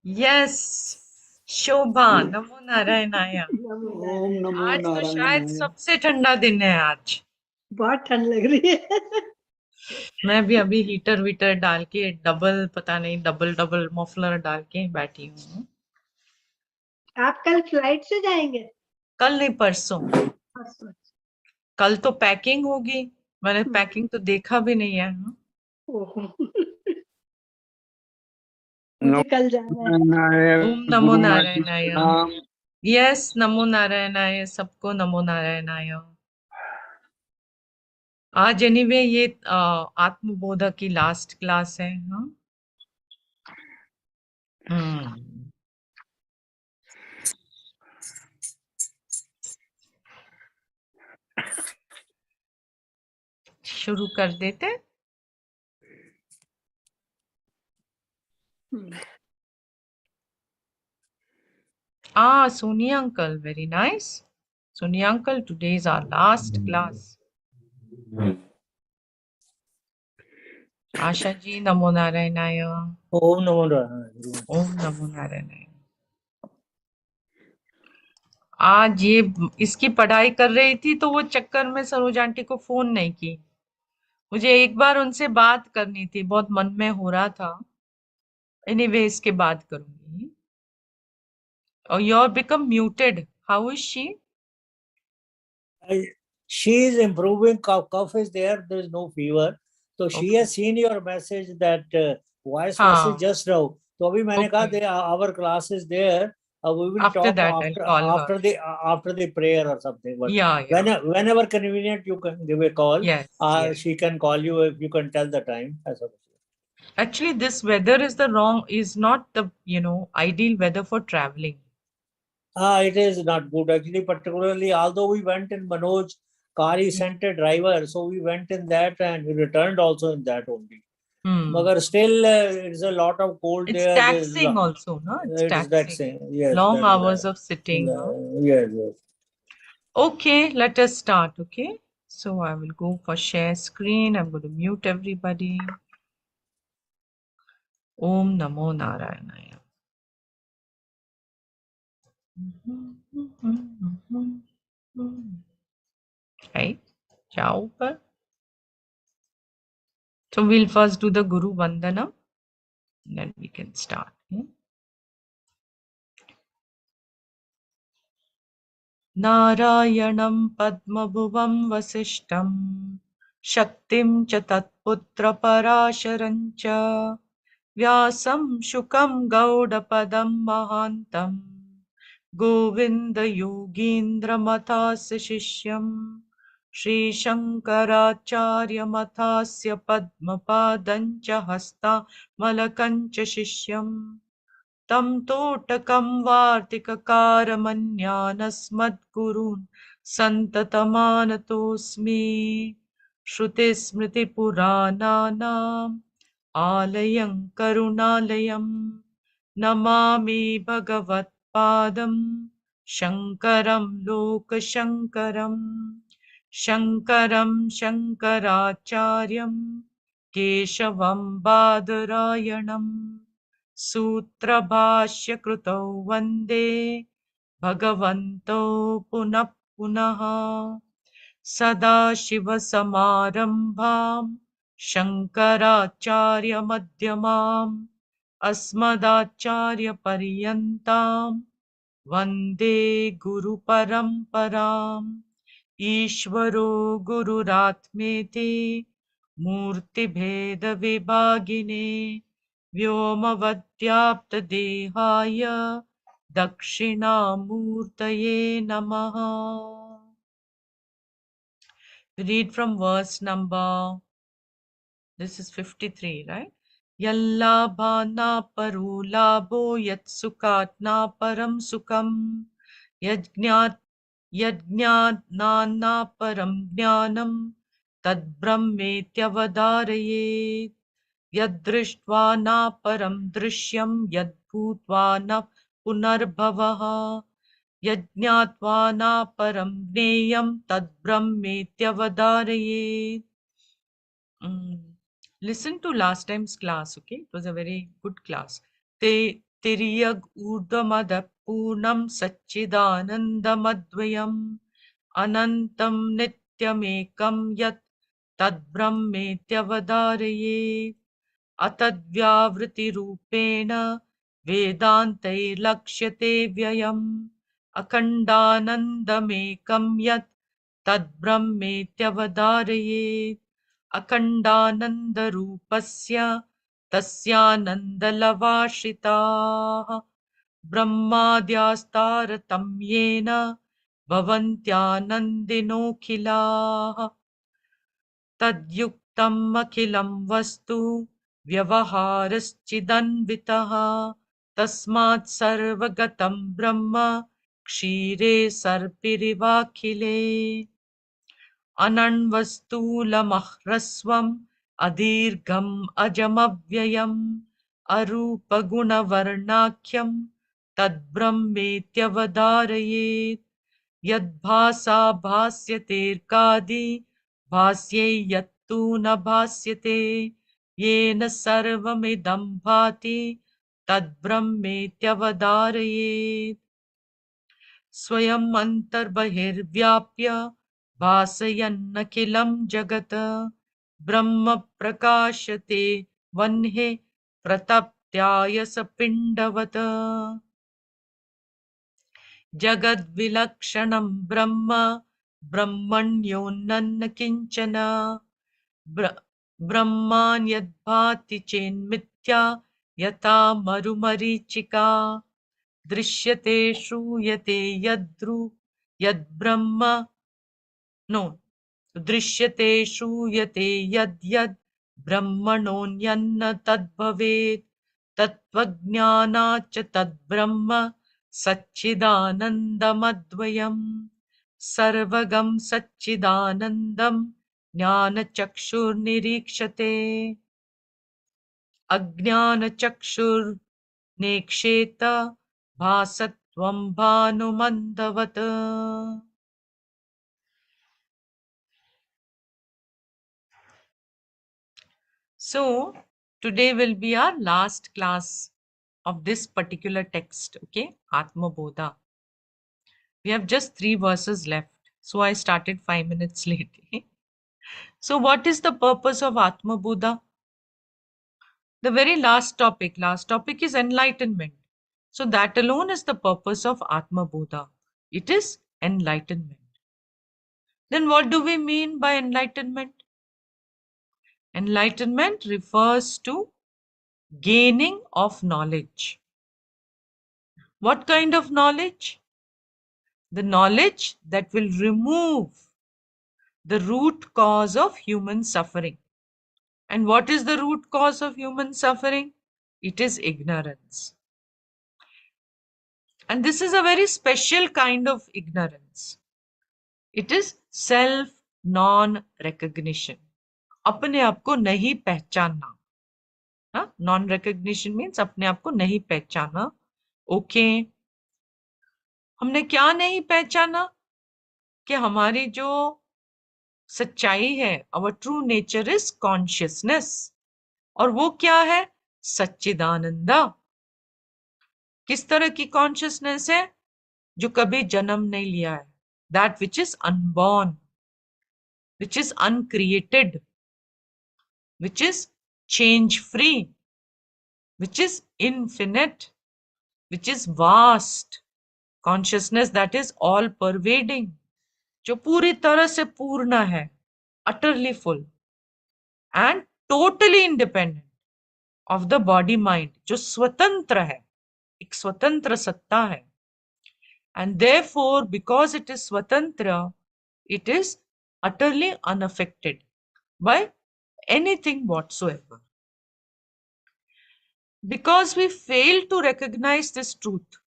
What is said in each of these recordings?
Yes, शोभा, नमो नारायणाय। नमो ओम नारायण। नमो आज तो शायद नारायणाय। सबसे ठंडा दिन है आज। बहुत ठंड लग रही है। मैं भी अभी हीटर वीटर डाल के डबल, पता नहीं डबल डबल मफलर डाल के बैठी हूँ। आप कल फ्लाइट से जाएंगे? कल नहीं, परसों। परसों। कल तो पैकिंग होगी, मैंने पैकिंग तो देखा भी नहीं है। ओहो। मुझे कल जाना है। ओम नमो गुरु महाराज जी नारायणाय। प्रणाम। यस, नमो नारायणाय, सबको नमो नारायणाय। आज एनीवे ये आत्मबोध की लास्ट क्लास है। हाँ, शुरू कर देते। Sonia uncle, very nice. Sonia uncle, today is our last class. Asha ji, नमो नारायणाय। ओम नमो नारायण। ओम नमो नारायणाय। आज ये इसकी पढ़ाई कर रही थी तो वो चक्कर में सरोज आंटी को फोन नहीं की। मुझे एक बार उनसे बात करनी थी, बहुत मन में हो रहा था। एनीवे इसके बाद करूंगी। और you're become muted. How is she? She is improving. Cough is there. There is no fever. So she has seen your message that voice message just now. तो अभी मैंने कहा our class is there. We will After talk that, I'll call her. after the prayer or something. But Yeah. whenever convenient, you can give a call. Yes. She can call you if you can tell the time. Actually, this weather is not the, ideal weather for traveling. It is not good actually, particularly although we went in Manoj car, he sent a driver, so we went in that and we returned also in that only. But still, it's a lot of cold It's there. taxing also, no? It's taxing. Yes, Long that is hours right. of sitting. Huh? Yes. Okay, let us start. Okay. So I will go for share screen. I'm going to mute everybody. Om Namo Narayana. Right? Ciao. So we'll first do the Guru Vandana. Then we can start. नारायणं पद्मभुवं वसिष्ठं शक्तिं च तत्पुत्रपराशरं च व्यासं शुकं गौडपदं महान्तं गोविन्दयोगीन्द्रमथास्य शिष्यं श्रीशङ्कराचार्यमथास्य पद्मपादं च हस्तामलकं च शिष्यम् तं तोटकं वार्तिककारमन्यानस्मद्गुरून् सन्ततमानतोऽस्मि श्रुतिस्मृतिपुराणानाम् आलयं करुणालयं नमामि भगवत्पादं शङ्करं लोकशङ्करं शङ्करं शङ्कराचार्यं केशवं बादरायणम् सूत्रभाष्यकृतौ वन्दे भगवन्तौ पुनः पुनः सदाशिवसमारम्भां शङ्कराचार्यमध्यमाम् अस्मदाचार्यपर्यन्तां वन्दे गुरुपरम्पराम् ईश्वरो गुरुरात्मेति मूर्तिभेदविभागिने व्योमवद्व्याप्तदेहाय दक्षिणामूर्तये नमः. Read from verse number, this is 53, right? Yallabhana paru labo yat sukat na param sukam yajnat yajnana param jnanam tad brahmetyavadaraye यदृष्ट्वा न परं दृश्यं यद्भूत्वा न पुनर्भवः यज्ञात्वा न परं ज्ञेयं तद्ब्रह्मेत्यवधारयेत्. Listen to last time's class, okay? It was a very good class. तिर्यग् ऊर्ध्वमदः पूर्णं सच्चिदानन्दमद्वयम् अनन्तं नित्यमेकं यत् तद्ब्रह्मेत्यवधारयेत् अतद्व्यावृतिरूपेण वेदान्तैर्लक्ष्यते व्ययम् अखण्डानन्दमेकं यत् तद्ब्रह्मेत्यवधारयेत् अखण्डानन्दरूपस्य तस्यानन्दलवाश्रिताः ब्रह्माद्यास्तारतम्येन भवन्त्यानन्दिनोऽखिलाः तद्युक्तम् अखिलं वस्तु व्यवहारश्चिदन्वितः तस्मात् सर्वगतं ब्रह्म क्षीरे सर्पिरिवाखिले अनण्वस्तूलमह्रस्वम् अदीर्घम् अजमव्ययम् अरूपगुणवर्णाख्यं तद्ब्रह्मेत्यवधारयेत् यद्भासा भास्यतेऽर्कादि भास्यै यत्तु न भास्यते येन सर्वमिदं भाति तद्ब्रह्मेत्यवधारयेत् स्वयम् अन्तर्बहिर्व्याप्य भासयन्नखिलं जगत् ब्रह्म प्रकाशते वह्ने प्रतप्त्यायसपिण्डवत् जगद्विलक्षणं ब्रह्म ब्रह्मण्योऽनन्न किञ्चन ब्रह्मान्यद्भाति चेन्मिथ्या यथा मरुमरीचिका दृश्यते श्रूयते यद्ब्रह्म नो दृश्यते श्रूयते यद् ब्रह्मणोऽन्यन्न तद्भवेत् तत्त्वज्ञानाच्च तद्ब्रह्म सच्चिदानन्दमद्वयम् सर्वगं सच्चिदानन्दं ज्ञानचक्षुर्निरीक्षते अज्ञानचक्षुर्नेक्षेत भासत्वं भानुमन्दवत् So, today will be our last class of this particular text, okay? ATMABODHA. We have just 3 verses left. So, I started 5 minutes late. So, what is the purpose of ATMABODHA? The very last topic is enlightenment. So, that alone is the purpose of ATMABODHA. It is enlightenment. Then, what do we mean by enlightenment? Enlightenment refers to gaining of knowledge. What kind of knowledge? The knowledge that will remove the root cause of human suffering. And what is the root cause of human suffering? It is ignorance. And this is a very special kind of ignorance. It is self non-recognition. अपने आप को नहीं पहचानना. Non-recognition means अपने आप को नहीं पहचाना. Okay. हमने क्या नहीं पहचाना? कि हमारी जो सच्चाई है, our true nature is consciousness. और वो क्या है? सच्चिदानंदा. किस तरह की कॉन्शियसनेस है? जो कभी जन्म नहीं लिया है. That which is unborn, which is uncreated, which is change free, which is infinite, which is vast. Consciousness that is all pervading. जो पूरी तरह से पूर्ण है. Utterly full. And totally independent of the body mind. जो स्वतंत्र है. एक स्वतंत्र सत्ता है. And therefore, because it is swatantra, it is utterly unaffected by anything whatsoever. Because we fail to recognize this truth,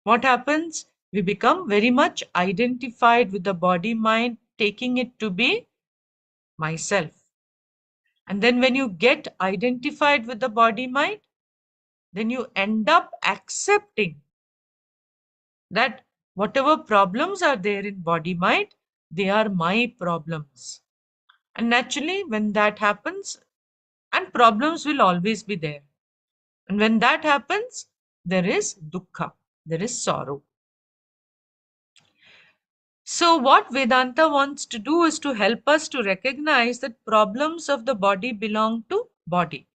what happens? We become very much identified with the body mind, taking it to be myself. And then when you get identified with the body mind, then you end up accepting that whatever problems are there in body mind, they are my problems. And naturally, when that happens, and problems will always be there. And when that happens, there is dukkha, there is sorrow. So what Vedanta wants to do is to help us to recognize that problems of the body belong to body.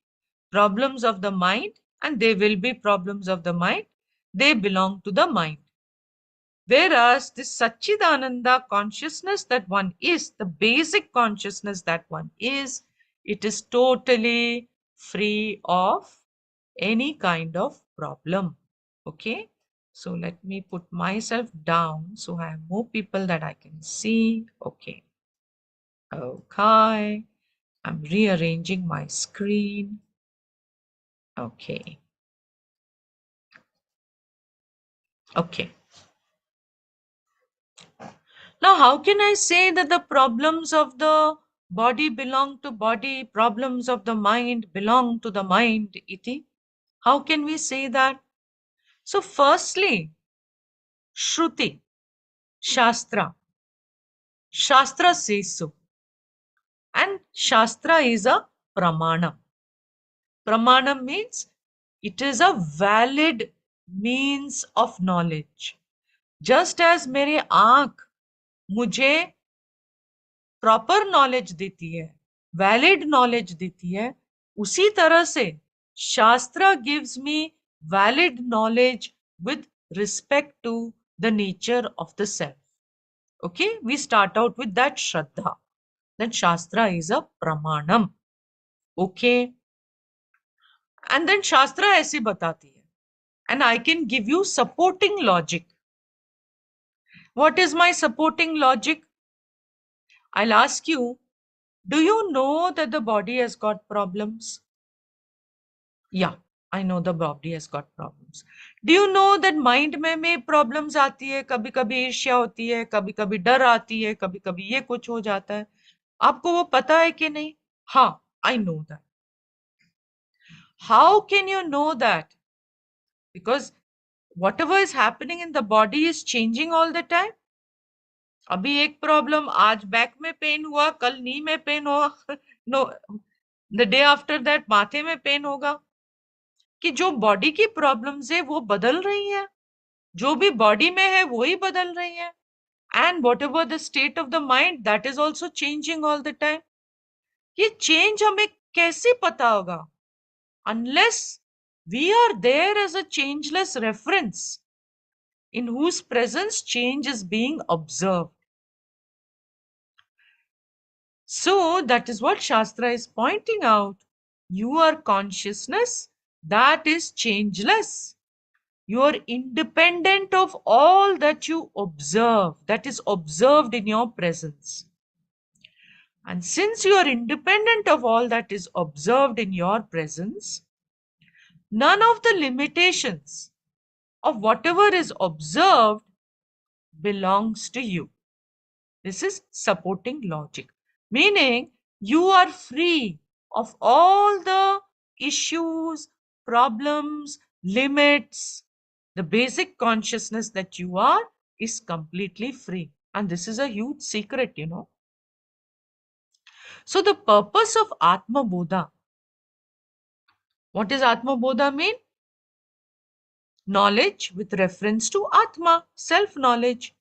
Problems of the mind, and they will be problems of the mind, they belong to the mind. Whereas this Satchidananda consciousness that one is, the basic consciousness that one is, it is totally free of any kind of problem. Okay, so let me put myself down so I have more people that I can see. Okay, okay, I'm rearranging my screen. Okay, okay. Now, how can I say that the problems of the body belong to body, problems of the mind belong to the mind, iti? How can we say that? So, firstly, Shruti, Shastra. Shastra says so. And Shastra is a Pramana. Pramana means it is a valid means of knowledge. Just as मेरे आँख मुझे proper knowledge देती है, valid knowledge देती है, उसी तरह से शास्त्र gives me valid knowledge with respect to the nature of the self. Okay, we start out with that Shraddha. Then Shastra is a Pramanam. Okay, and then Shastra ऐसे बताती है. And I can give you supporting logic. What is my supporting logic? I'll ask you, do you know that the body has got problems? Yeah, I know the body has got problems. Do you know that mind में problems आती है, कभी कभी ईर्ष्या होती है, कभी कभी डर आती है, कभी कभी ये कुछ हो जाता है. आपको वो पता है कि नहीं? हाँ, I know that. How can you know that? Because whatever is happening in the body is changing all the time. अभी एक प्रॉब्लम, आज बैक में पेन हुआ, कल नी में पेन हुआ, no, the day after that माथे में पेन होगा. कि जो बॉडी की प्रॉब्लम्स है वो बदल रही है, जो भी बॉडी में है वही बदल रही है. And whatever the state of the mind, that is also changing all the time. ये चेंज हमें कैसे पता होगा? Unless we are there as a changeless reference in whose presence change is being observed. So that is what Shastra is pointing out. You are consciousness that is changeless. You are independent of all that you observe, that is observed in your presence. And since you are independent of all that is observed in your presence, none of the limitations of whatever is observed belongs to you. This is supporting logic, meaning you are free of all the issues, problems, limits. The basic consciousness that you are is completely free. And this is a huge secret, you know. So the purpose of ATMABODHA, what does ATMABODHA mean? Knowledge with reference to Atma, self-knowledge.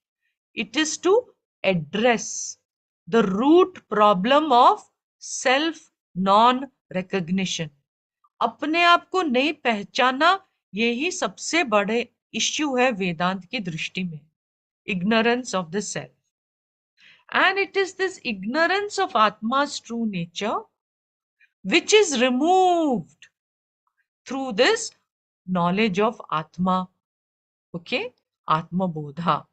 It is to address the root problem of self non-recognition. अपने आप को नहीं पहचाना, यही सबसे बड़े issue है वेदांत की दृष्टि में. Ignorance of the self. And it is this ignorance of Atma's true nature which is removed through this knowledge of Atma. Okay, ATMABODHA.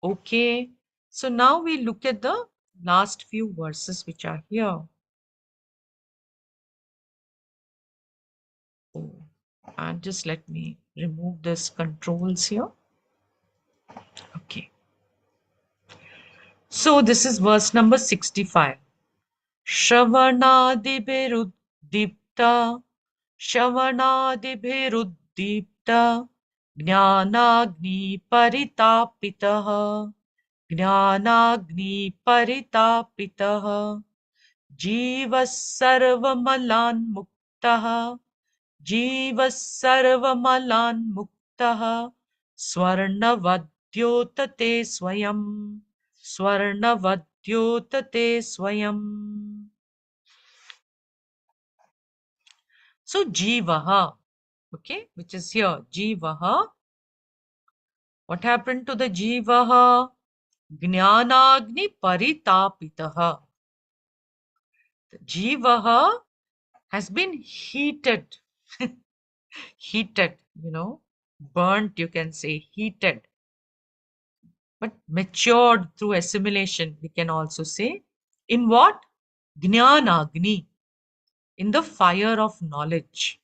Okay, so now we look at the last few verses which are here. Oh, and just let me remove this controls here. Okay. So this is verse number 65. Shravanadibhiruddipta, Shravanadibhiruddipta, Jnanagni paritapitah, Jnanagni paritapitah, Jivas sarvamalan muktah, Jiva sarvamalan muktaha swarnavadyotate swayam. Swarnavadyotate swayam. So jivaha, okay, which is here, jivaha. What happened to the jivaha? Jnanagni paritapitaha. The jivaha has been heated, heated, burnt, you can say, heated, but matured through assimilation, we can also say. In what? Jnanagni, in the fire of knowledge.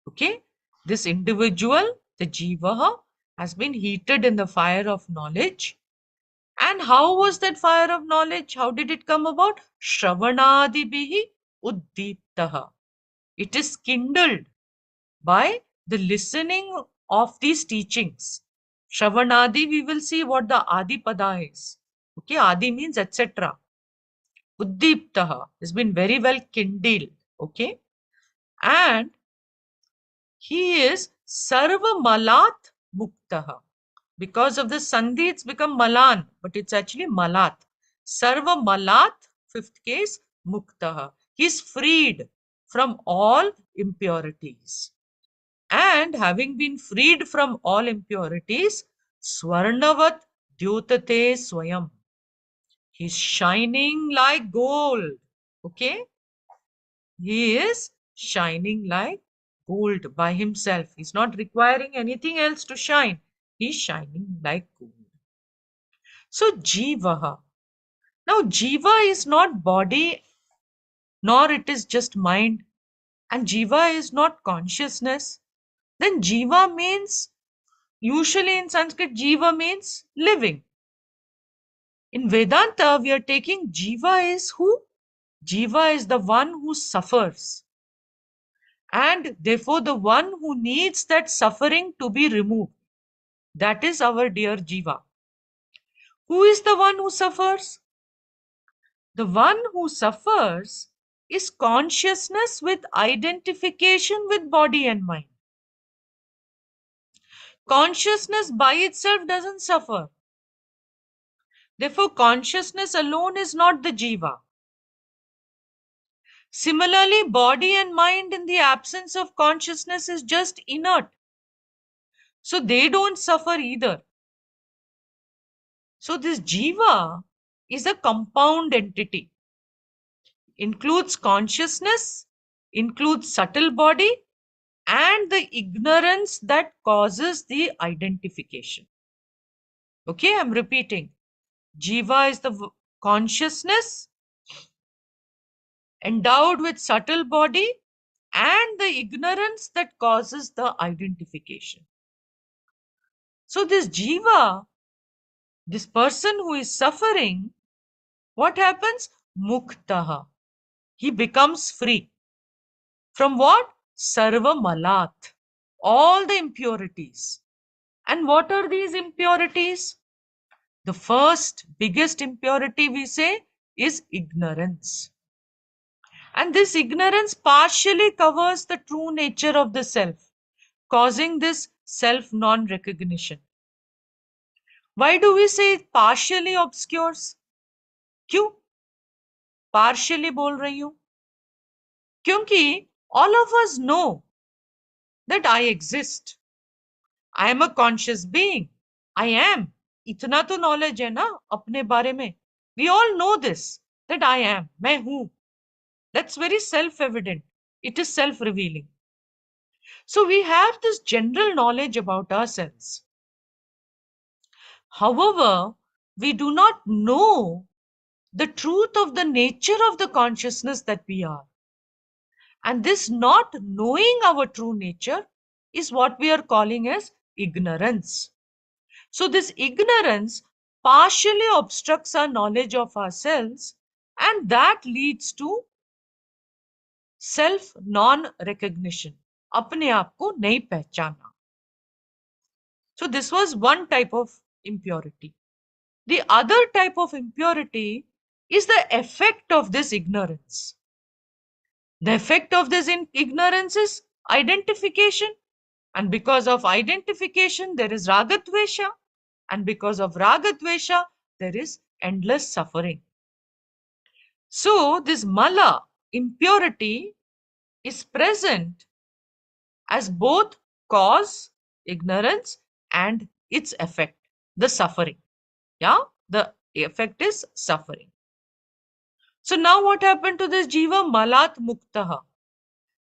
Okay, this individual, the jivaha, has been heated in the fire of knowledge. And how was that fire of knowledge? How did it come about? Shravanadibihi uddiptaha. It is kindled by the listening of these teachings. Shravanadi, we will see what the Adi Pada is. Okay, Adi means etc. Uddiptaha has been very well kindled. Okay, and he is Sarva Malat Muktaha. Because of the Sandhi, it's become Malan, but it's actually Malat. Sarva Malat, fifth case, Muktaha. He is freed from all impurities. And having been freed from all impurities, Swarnavat Dyutate Swayam. He's shining like gold. Okay? He is shining like gold by himself. He's not requiring anything else to shine. He's shining like gold. So Jivaha. Now Jiva is not body, nor it is just mind. And Jiva is not consciousness. Then Jiva means, usually in Sanskrit, Jiva means living. In Vedanta, we are taking Jiva is who? Jiva is the one who suffers. And therefore, the one who needs that suffering to be removed. That is our dear Jiva. Who is the one who suffers? The one who suffers is consciousness with identification with body and mind. Consciousness by itself doesn't suffer. Therefore, consciousness alone is not the jiva. Similarly, body and mind in the absence of consciousness is just inert. So they don't suffer either. So this jiva is a compound entity. Includes consciousness, includes subtle body, and the ignorance that causes the identification. Okay, I'm repeating. Jiva is the consciousness endowed with subtle body and the ignorance that causes the identification. So this jiva, this person who is suffering, what happens? Muktaha. He becomes free. From what? Sarva malat. All the impurities. And what are these impurities? The first biggest impurity we say is ignorance. And this ignorance partially covers the true nature of the self, causing this self non-recognition. Why do we say it partially obscures? क्यों? Partially बोल रही हूं क्योंकि all of us know that I exist. I am a conscious being. I am. इतना तो knowledge है ना अपने बारे में. We all know this, that I am. मैं हूं. That's very self-evident. It is self-revealing. So we have this general knowledge about ourselves. However, we do not know the truth of the nature of the consciousness that we are. And this not knowing our true nature is what we are calling as ignorance. So this ignorance partially obstructs our knowledge of ourselves, and that leads to self non-recognition. अपने आप को नहीं पहचाना. So this was one type of impurity. The other type of impurity is the effect of this ignorance. The effect of this ignorance is identification. And because of identification, there is ragadvesha. And because of ragadvesha, there is endless suffering. So this mala, impurity, is present as both cause, ignorance, and its effect, the suffering. Yeah, the effect is suffering. So now what happened to this jiva? Malat muktaha.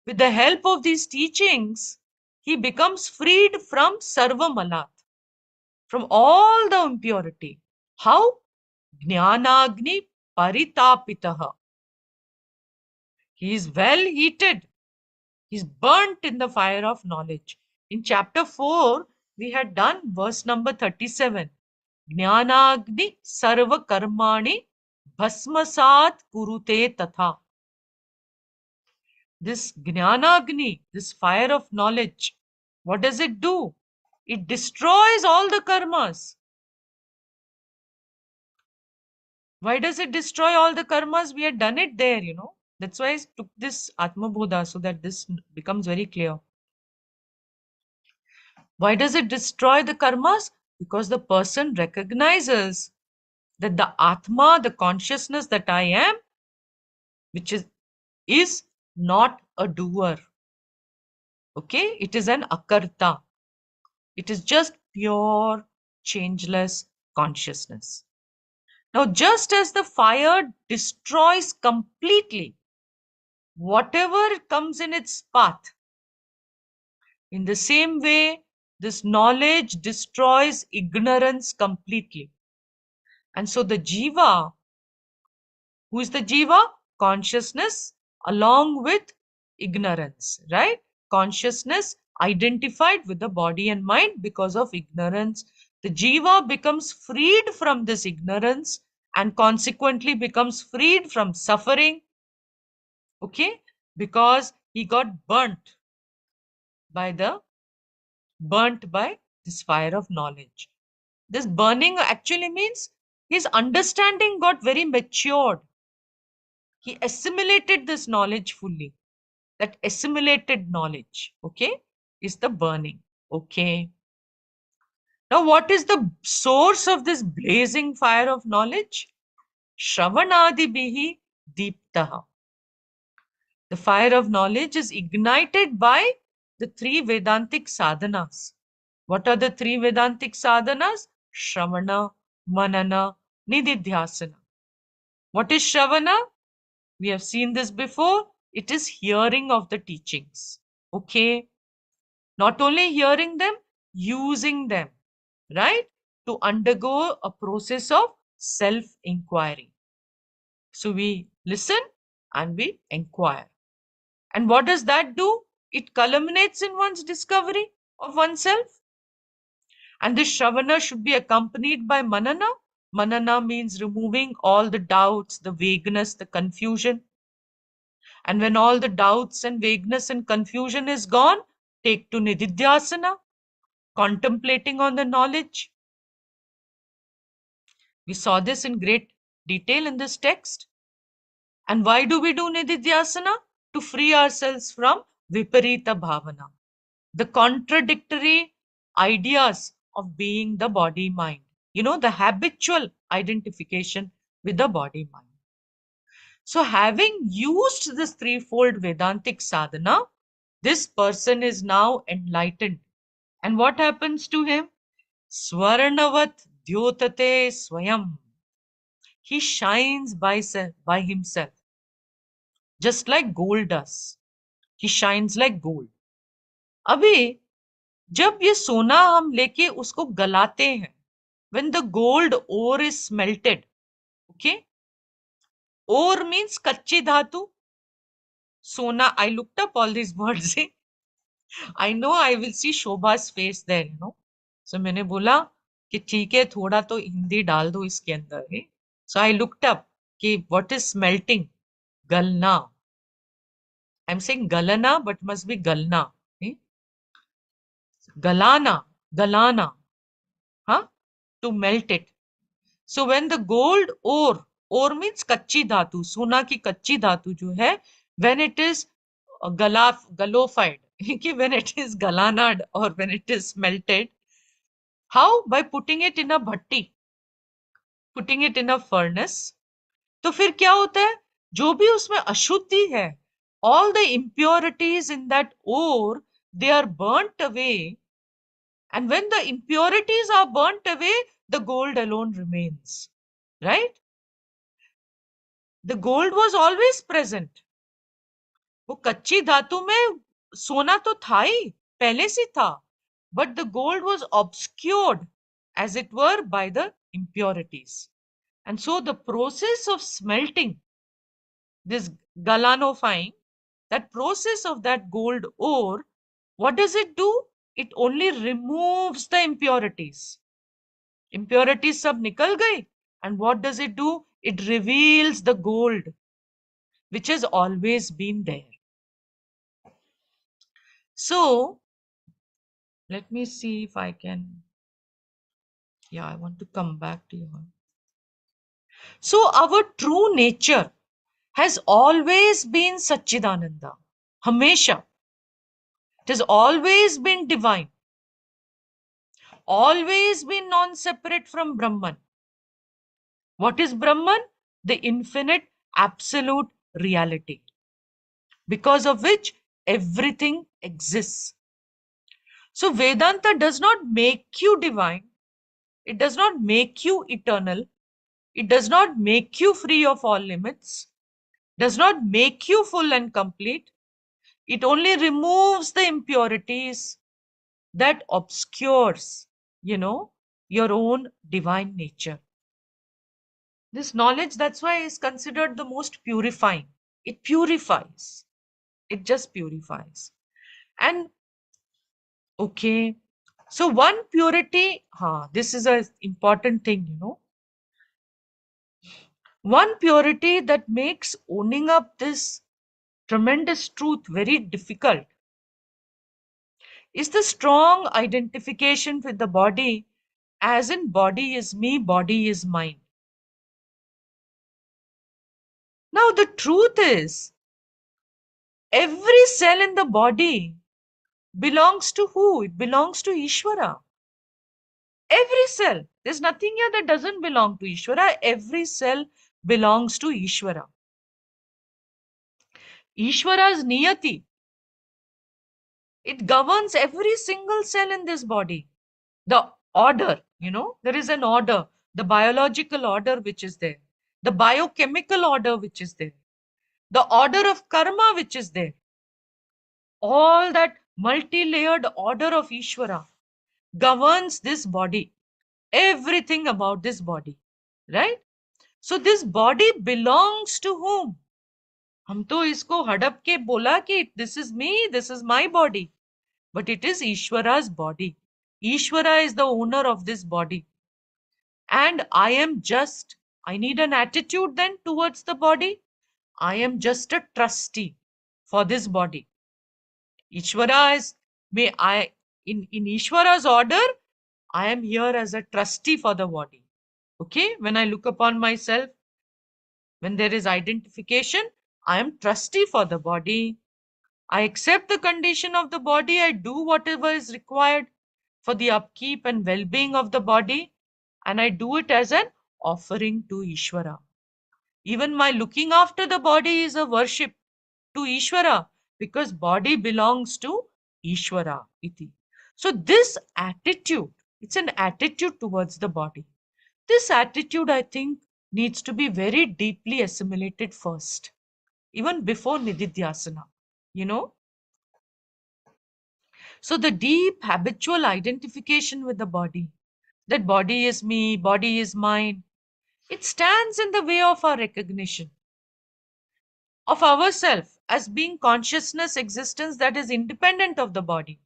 With the help of these teachings, he becomes freed from sarva malat, from all the impurity. How? Jnanagni paritapitaha. He is well heated. He is burnt in the fire of knowledge. In chapter 4, we had done verse number 37. Jnanagni sarva karmani bhasmasat kurute tatha. This Jnanagni, this fire of knowledge, what does it do? It destroys all the karmas. Why does it destroy all the karmas? We had done it there, That's why I took this ATMABODHA, so that this becomes very clear. Why does it destroy the karmas? Because the person recognizes that the Atma, the consciousness that I am, which is not a doer. Okay? It is an akarta. It is just pure, changeless consciousness. Now, just as the fire destroys completely whatever comes in its path, in the same way, this knowledge destroys ignorance completely. And so the jiva, who is the jiva? Consciousness along with ignorance, right? Consciousness identified with the body and mind because of ignorance. The jiva becomes freed from this ignorance and consequently becomes freed from suffering. Okay? Because he got burnt by this fire of knowledge. This burning actually means his understanding got very matured. He assimilated this knowledge fully. That assimilated knowledge, okay, is the burning. Okay. Now, what is the source of this blazing fire of knowledge? Shravanadibihi deeptaha. The fire of knowledge is ignited by the three Vedantic sadhanas. What are the three Vedantic sadhanas? Shravana, Manana, Nididhyasana. What is Shravana? We have seen this before. It is hearing of the teachings. Okay. Not only hearing them, using them, right? To undergo a process of self-inquiry. So we listen and we inquire. And what does that do? It culminates in one's discovery of oneself. And this Shravana should be accompanied by Manana. Manana means removing all the doubts, the vagueness, the confusion. And when all the doubts and vagueness and confusion is gone, take to Nididhyasana, contemplating on the knowledge. We saw this in great detail in this text. And why do we do Nididhyasana? To free ourselves from Viparita Bhavana, the contradictory ideas of being the body-mind. The habitual identification with the body-mind. So having used this threefold Vedantic sadhana, this person is now enlightened. And what happens to him? Swarnavat dyotate swayam. He shines by himself, just like gold does. He shines like gold. अभी जब ये सोना हम लेके उसको गलाते हैं, when the gold ore is smelted, okay? Ore means कच्ची धातु. Sona, I looked up all these words. I know I will see Shobha's face there, So मैंने बोला कि ठीक है थोड़ा तो हिंदी डाल दो इसके अंदर. So I looked up कि what is smelting? Galna. I'm saying galana, but must be galna. Galana, huh? To melt it. So when the gold ore means कच्ची धातु, सोना की कच्ची धातु जो है, when it is galified, when it is galanad or when it is melted. How? By putting it in a bhatti, putting it in a furnace. तो फिर क्या होता है? जो भी उसमें अशुद्धि है, all the impurities in that ore, they are burnt away. And when the impurities are burnt away, the gold alone remains. Right? The gold was always present. वो कच्ची धातु में सोना तो था ही, पहले से था. But the gold was obscured, as it were, by the impurities. And so the process of smelting, this galanofying, that process of that gold ore, what does it do? It only removes the impurities. Impurities sab nikal gayi. And what does it do? It reveals the gold, which has always been there. So, let me see if I can. Yeah, I want to come back to you. So, our true nature has always been Satchidananda. Hamesha. It has always been divine. Always been non-separate from Brahman. What is Brahman? The infinite, absolute reality, because of which everything exists. So Vedanta does not make you divine. It does not make you eternal. It does not make you free of all limits. Does not make you full and complete. It only removes the impurities that obscures, your own divine nature. This knowledge, that's why, is considered the most purifying. It purifies. It just purifies. And okay, so one purity, this is an important thing, One purity that makes owning up this tremendous truth very difficult is the strong identification with the body, as in body is me, body is mine. Now the truth is, every cell in the body belongs to who? It belongs to Ishvara. Every cell. There's nothing here that doesn't belong to Ishvara. Every cell belongs to Ishvara. Ishvara's niyati, it governs every single cell in this body. The order, there is an order, the biological order which is there, the biochemical order which is there, the order of karma which is there. All that multi-layered order of Ishvara governs this body, everything about this body, right? So this body belongs to whom? हम तो इसको हड़प के बोला कि this is me, this is my body. But it is Ishvara's body. Ishvara is the owner of this body. And I need an attitude then towards the body. I am just a trustee for this body. Ishvara is, in Ishvara's order, I am here as a trustee for the body. Okay, when I look upon myself, when there is identification, I am trustee for the body. I accept the condition of the body. I do whatever is required for the upkeep and well-being of the body. And I do it as an offering to Ishvara. Even my looking after the body is a worship to Ishvara, because body belongs to Ishvara. Iti. So this attitude, it's an attitude towards the body. This attitude, I think, needs to be very deeply assimilated first, even before Nididhyasana, So the deep habitual identification with the body, that body is me, body is mine, it stands in the way of our recognition of ourselves as being consciousness existence that is independent of the body.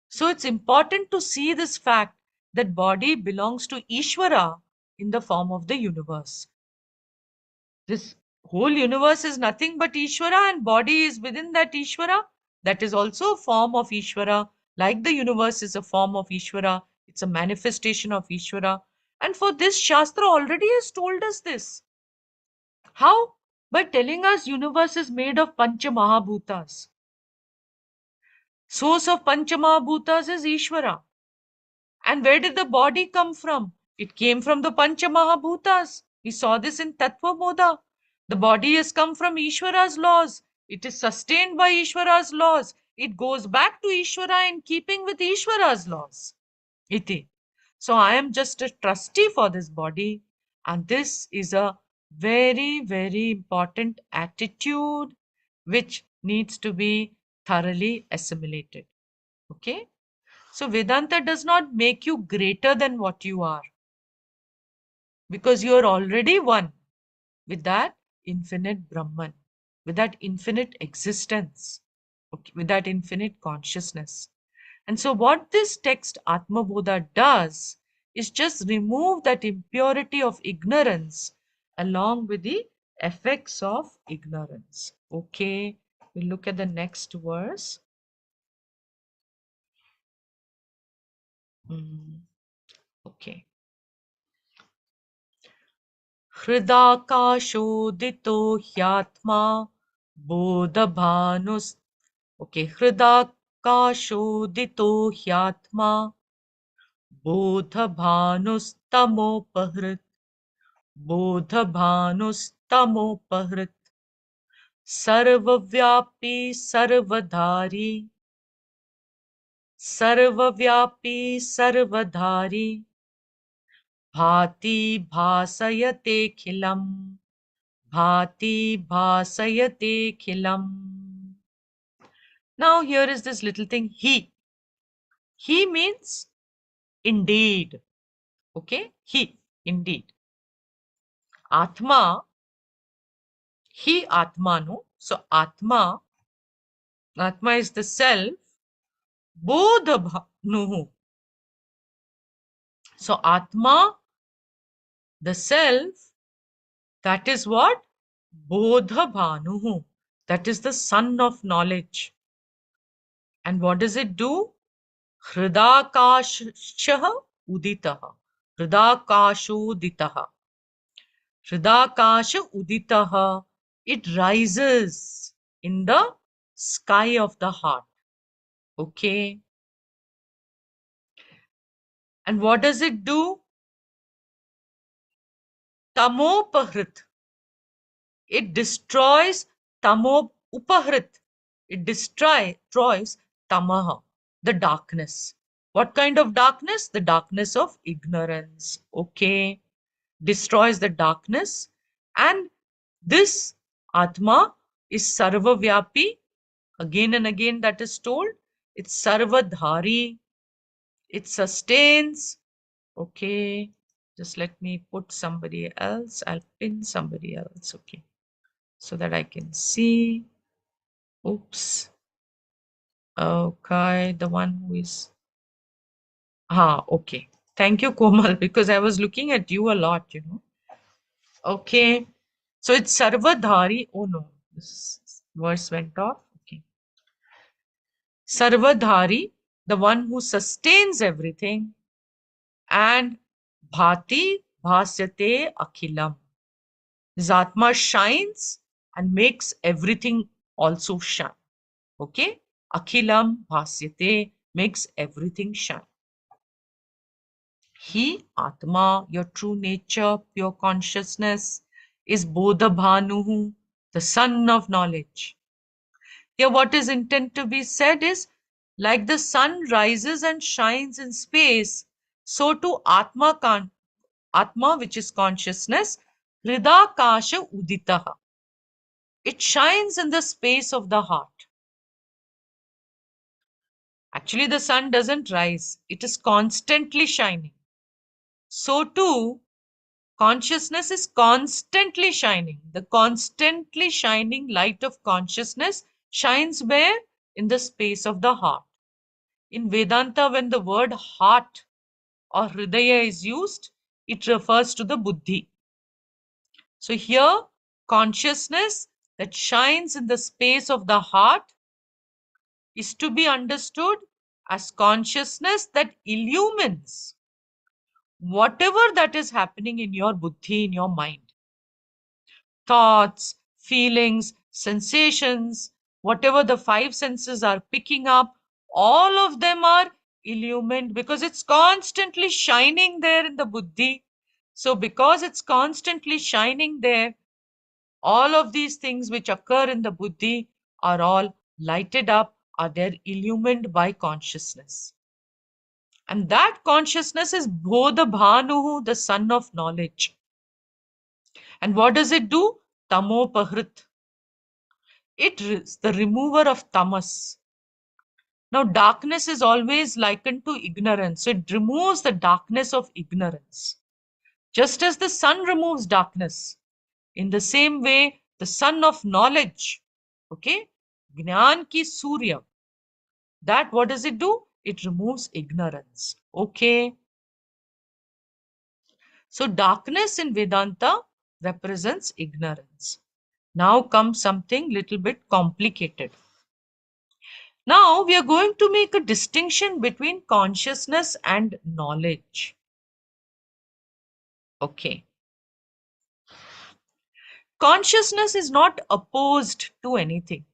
So it's important to see this fact that body belongs to Ishvara in the form of the universe. This whole universe is nothing but Ishvara, and body is within that Ishvara. That is also a form of Ishvara. Like the universe is a form of Ishvara, it's a manifestation of Ishvara. And for this, Shastra already has told us this. How? By telling us universe is made of Pancha Mahabhutas. Source of Panchamahabhutas is Ishvara. And where did the body come from? It came from the Panchamahabhutas. We saw this in ATMABODHA. The body has come from Ishvara's laws. It is sustained by Ishvara's laws. It goes back to Ishvara in keeping with Ishvara's laws. Iti. So I am just a trustee for this body, and this is a very, very important attitude which needs to be thoroughly assimilated. Okay? So Vedanta does not make you greater than what you are, because you are already one with that infinite Brahman, with that infinite existence, okay, with that infinite consciousness. And so what this text Atmabodha does is just remove that impurity of ignorance along with the effects of ignorance. Okay, we'll look at the next verse. Okay. हृदाकाशोदितो ह्यात्मा बोधभानुस् okay हृदाकाशोदितो ह्यात्मा बोधभानुस्तमोपहृत् बोधभानुस्तमोपहृत् सर्वव्यापी सर्वधारी सर्वव्यापी सर्वधारी भाति भासयतेऽखिलम् भाति भासयतेऽखिलम्. Now here is this little thing he. He means indeed. Okay, he, indeed. Atma, he Atmanu. So Atma is the self. Bodhabhanuhu. So Atma, the self, that is what? Bodhabhanuhu. That is the sun of knowledge. And what does it do? Hridakashah uditaha. Hridakashuditaha. Hridakasha uditaha. It rises in the sky of the heart. Okay. And what does it do? Tamopahrit. It destroys upahrit. It destroys tamaha, the darkness. What kind of darkness? The darkness of ignorance. Okay. Destroys the darkness. And this Atma is Sarvavyapi. Again and again that is told. It's Sarvadhari. It sustains. Okay. Just let me put somebody else. I'll pin somebody else. Okay. So that I can see. Oops. Okay. The one who is. Okay. Thank you, Komal, because I was looking at you a lot, Okay. So it's Sarvadhari. Oh no. This verse went off. Okay. Sarvadhari, the one who sustains everything, and Bhati Bhasyate Akhilam. His Atma shines and makes everything also shine. Okay? Akhilam Bhasyate makes everything shine. He, Atma, your true nature, pure consciousness, is Bodhabhanuhu, the sun of knowledge. Here, what is intended to be said is, like the sun rises and shines in space, so too Atma, which is consciousness, Hridakasha Uditaha. It shines in the space of the heart. Actually, the sun doesn't rise, it is constantly shining. So too, consciousness is constantly shining. The constantly shining light of consciousness shines where? In the space of the heart. In Vedanta, when the word heart or hridaya is used, it refers to the buddhi. So here, consciousness that shines in the space of the heart is to be understood as consciousness that illumines whatever that is happening in your buddhi, in your mind. Thoughts, feelings, sensations, whatever the five senses are picking up, all of them are illumined because it's constantly shining there in the buddhi. So because it's constantly shining there, all of these things which occur in the buddhi are all lighted up, are they're illumined by consciousness. And that consciousness is Bodha Bhanuhu, the sun of knowledge. And what does it do? Tamopahrit. It is the remover of tamas. Now, darkness is always likened to ignorance. So it removes the darkness of ignorance. Just as the sun removes darkness, in the same way, the sun of knowledge, okay, Jnana ki Surya, that what does it do? It removes ignorance. Okay. So darkness in Vedanta represents ignorance. Now comes something little bit complicated. Now we are going to make a distinction between consciousness and knowledge. Okay. Consciousness is not opposed to anything.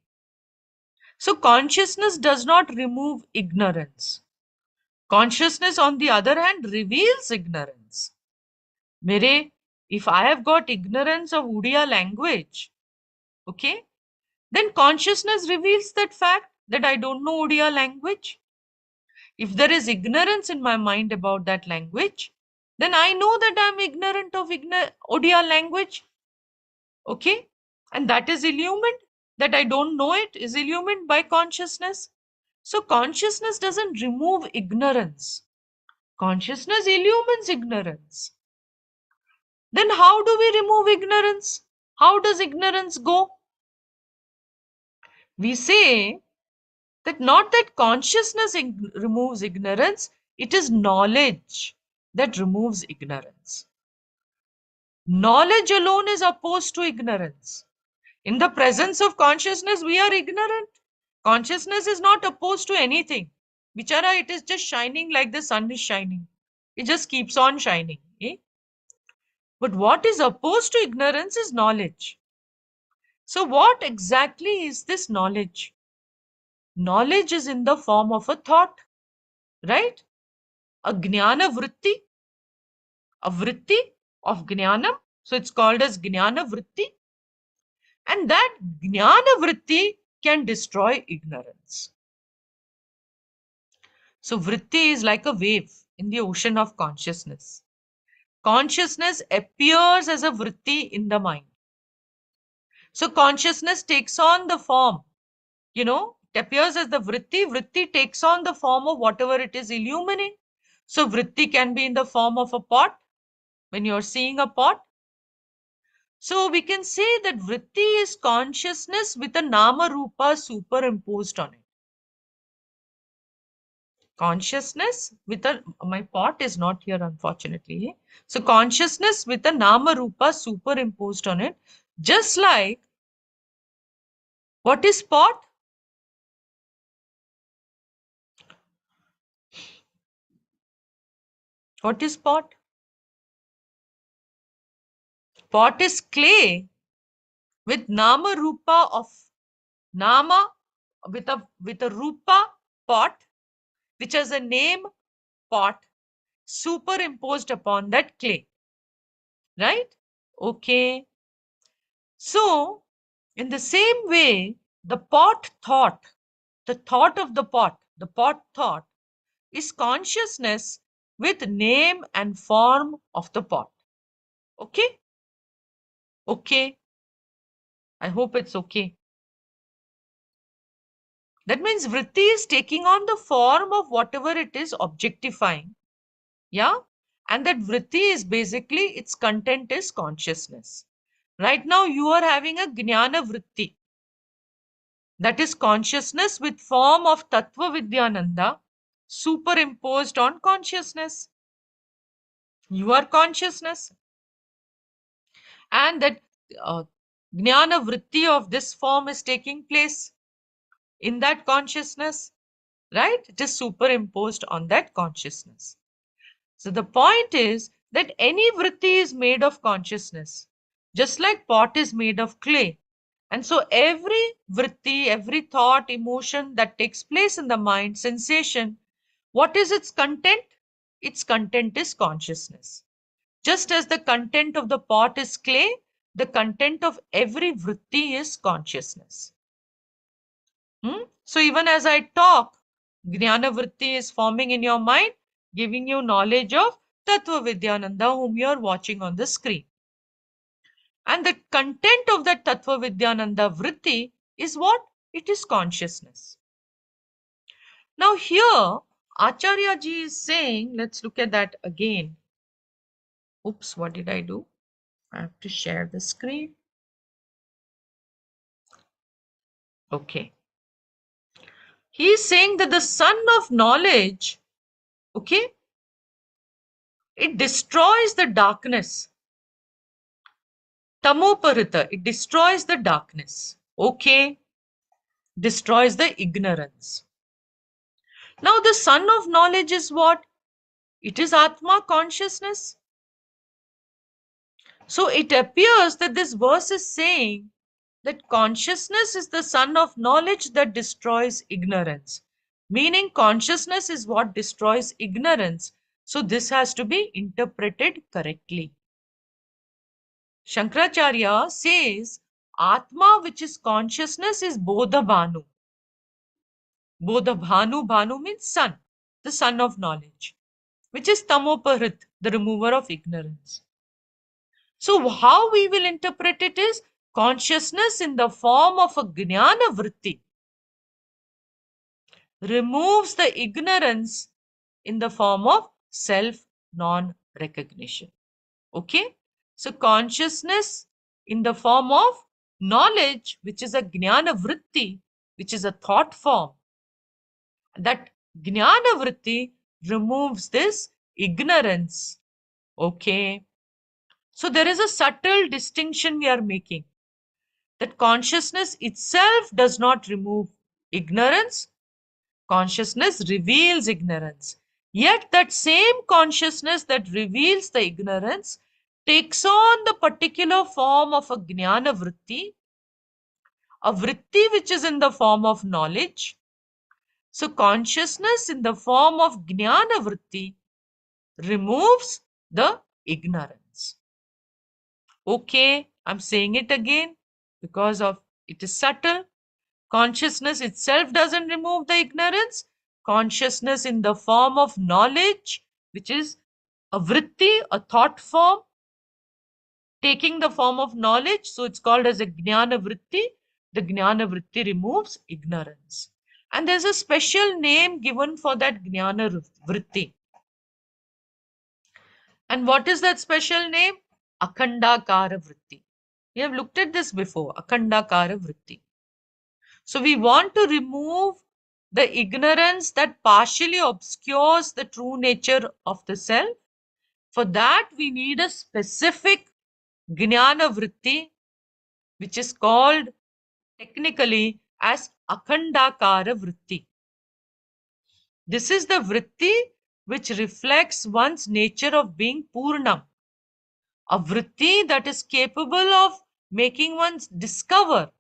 So consciousness does not remove ignorance. Consciousness, on the other hand, reveals ignorance. Mere, if I have got ignorance of Odia language, okay, then consciousness reveals that fact that I don't know Odia language. If there is ignorance in my mind about that language, then I know that I'm ignorant of Odia language. Okay? And that is illumined. That I don't know it is illumined by consciousness. So consciousness doesn't remove ignorance. Consciousness illumines ignorance. Then how do we remove ignorance? How does ignorance go? We say that not that consciousness removes ignorance, it is knowledge that removes ignorance. Knowledge alone is opposed to ignorance. In the presence of consciousness, we are ignorant. Consciousness is not opposed to anything. Bichara, it is just shining like the sun is shining. It just keeps on shining. Eh? But what is opposed to ignorance is knowledge. So what exactly is this knowledge? Knowledge is in the form of a thought, right? A jnana vritti, a vritti of jnanam. So it's called as jnana vritti. And that jnana vritti can destroy ignorance. So vritti is like a wave in the ocean of consciousness. Consciousness appears as a vritti in the mind. So consciousness takes on the form, it appears as the vritti. Vritti takes on the form of whatever it is illumining. So vritti can be in the form of a pot when you're seeing a pot. So we can say that vritti is consciousness with a nama rupa superimposed on it. Consciousness with my pot is not here, unfortunately. So consciousness with a nama rupa superimposed on it, just like what is pot? What is pot? Pot is clay with nama rupa of nama with a rupa pot, which has a name pot superimposed upon that clay. Right? Okay. So, in the same way, the pot thought, the thought of the pot thought is consciousness with name and form of the pot. Okay? Okay. I hope it's okay. That means vritti is taking on the form of whatever it is objectifying. Yeah? And that vritti is basically, its content is consciousness. Right now, you are having a jnana vritti. That is consciousness with form of Tattva Vidyananda superimposed on consciousness. You are consciousness. And that jnana vritti of this form is taking place in that consciousness, right? It is superimposed on that consciousness. So the point is that any vritti is made of consciousness, just like pot is made of clay. And so every vritti, every thought, emotion that takes place in the mind, sensation, what is its content? Its content is consciousness. Just as the content of the pot is clay, the content of every vritti is consciousness. So even as I talk, Jnana Vritti is forming in your mind, giving you knowledge of Tattva Vidyananda, whom you are watching on the screen. And the content of that Tattva Vidyananda Vritti is what? It is consciousness. Now here, Acharya ji is saying, let's look at that again. Oops, what did I do? I have to share the screen. Okay. He is saying that the sun of knowledge, okay, it destroys the darkness. Tamoparita, it destroys the darkness. Okay, destroys the ignorance. Now the sun of knowledge is what? It is Atma, consciousness. So it appears that this verse is saying that consciousness is the sun of knowledge that destroys ignorance. Meaning consciousness is what destroys ignorance. So this has to be interpreted correctly. Shankaracharya says Atma, which is consciousness, is Bodha Bhanu. Bodha Bhanu, Bhanu means sun, the sun of knowledge, which is Tamoparit, the remover of ignorance. So how we will interpret it is consciousness in the form of a Jnana Vritti removes the ignorance in the form of self non-recognition. Okay? So consciousness in the form of knowledge, which is a Jnana Vritti, which is a thought form, that Jnana Vritti removes this ignorance. Okay. So there is a subtle distinction we are making, that consciousness itself does not remove ignorance. Consciousness reveals ignorance. Yet that same consciousness that reveals the ignorance takes on the particular form of a Jnana Vritti, a Vritti which is in the form of knowledge. So consciousness in the form of Jnana Vritti removes the ignorance. Okay, I'm saying it again because of it is subtle. Consciousness itself doesn't remove the ignorance. Consciousness in the form of knowledge, which is a vritti, a thought form, taking the form of knowledge. So it's called as a jnana vritti. The jnana vritti removes ignorance. And there's a special name given for that jnana vritti. And what is that special name? Akhandakara vritti. We have looked at this before, Akhandakara vritti. So we want to remove the ignorance that partially obscures the true nature of the self. For that, we need a specific Jnana Vritti, which is called technically as Akhandakara Vritti. This is the Vritti which reflects one's nature of being Purnam. A Vritti that is capable of making one discover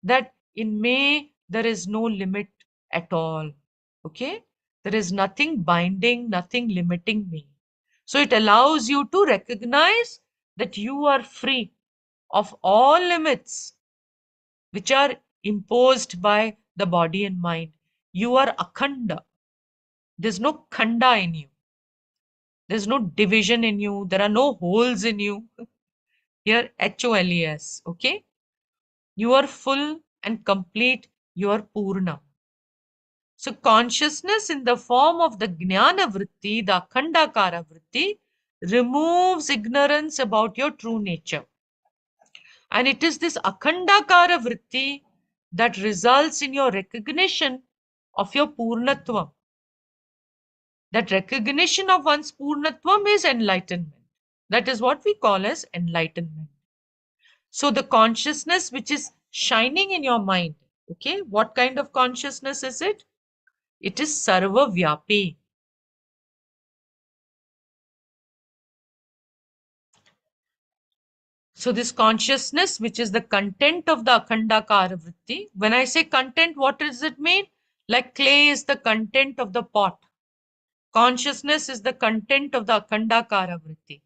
that in me there is no limit at all. Okay, there is nothing binding, nothing limiting me. So it allows you to recognize that you are free of all limits which are imposed by the body and mind. You are akhanda. There's no khanda in you. There's no division in you. There are no holes in you. Here, HOLES. Okay, you are full and complete. You are purna. So consciousness in the form of the Jnana Vritti, the Akhandakara Vritti, removes ignorance about your true nature. And it is this Akhandakara Vritti that results in your recognition of your Purnatvam. That recognition of one's Purnatvam is enlightenment. That is what we call as enlightenment. So the consciousness which is shining in your mind, okay, what kind of consciousness is it? It is Sarva Vyapi. So this consciousness, which is the content of the Akhandakara Vritti. When I say content, what does it mean? Like clay is the content of the pot. Consciousness is the content of the Akhandakara Vritti.